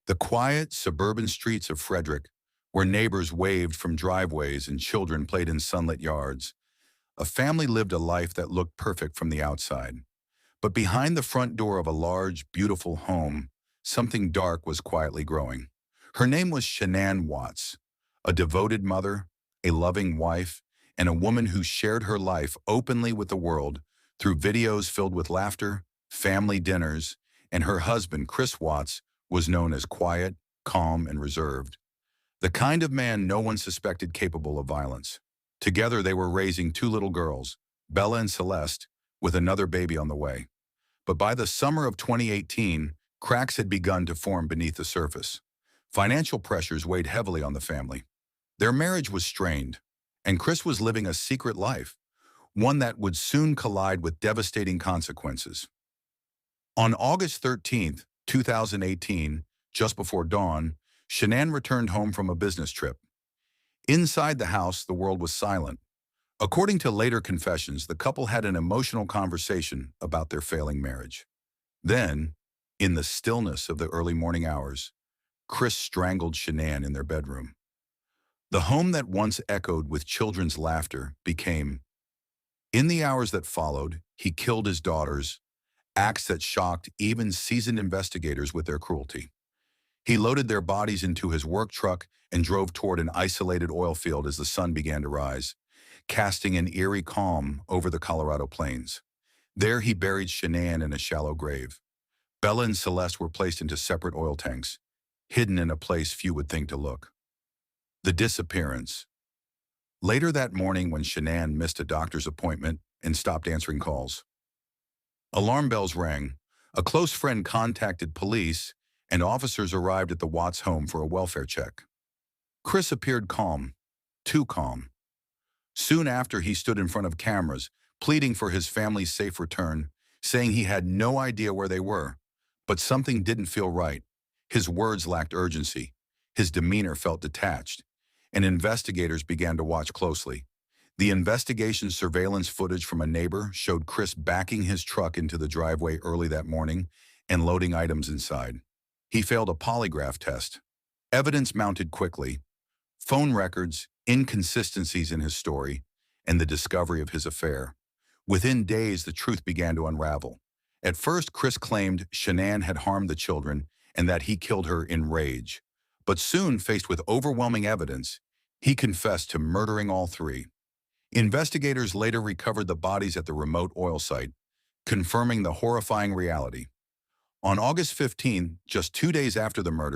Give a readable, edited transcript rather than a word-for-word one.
The quiet, suburban streets of Frederick, where neighbors waved from driveways and children played in sunlit yards, a family lived a life that looked perfect from the outside. But behind the front door of a large, beautiful home, something dark was quietly growing. Her name was Shanann Watts, a devoted mother, a loving wife, and a woman who shared her life openly with the world through videos filled with laughter, family dinners, and her husband, Chris Watts, was known as quiet, calm, and reserved. The kind of man no one suspected capable of violence. Together they were raising two little girls, Bella and Celeste, with another baby on the way. But by the summer of 2018, cracks had begun to form beneath the surface. Financial pressures weighed heavily on the family. Their marriage was strained, and Chris was living a secret life, one that would soon collide with devastating consequences. On August 13th, 2018, just before dawn, Shanann returned home from a business trip. Inside the house, the world was silent. According to later confessions, the couple had an emotional conversation about their failing marriage. Then, in the stillness of the early morning hours, Chris strangled Shanann in their bedroom. The home that once echoed with children's laughter became, in the hours that followed, he killed his daughters, acts that shocked even seasoned investigators with their cruelty. He loaded their bodies into his work truck and drove toward an isolated oil field as the sun began to rise, casting an eerie calm over the Colorado plains. There he buried Shanann in a shallow grave. Bella and Celeste were placed into separate oil tanks, hidden in a place few would think to look. The disappearance. Later that morning, when Shanann missed a doctor's appointment and stopped answering calls, alarm bells rang. A close friend contacted police, and officers arrived at the Watts home for a welfare check. Chris appeared calm, too calm. Soon after, he stood in front of cameras, pleading for his family's safe return, saying he had no idea where they were. But something didn't feel right. His words lacked urgency. His demeanor felt detached, and investigators began to watch closely. The investigation surveillance footage from a neighbor showed Chris backing his truck into the driveway early that morning and loading items inside. He failed a polygraph test. Evidence mounted quickly: phone records, inconsistencies in his story, and the discovery of his affair. Within days, the truth began to unravel. At first, Chris claimed Shanann had harmed the children and that he killed her in rage. But soon, faced with overwhelming evidence, he confessed to murdering all three. Investigators later recovered the bodies at the remote oil site, confirming the horrifying reality. On August 15, just 2 days after the murder,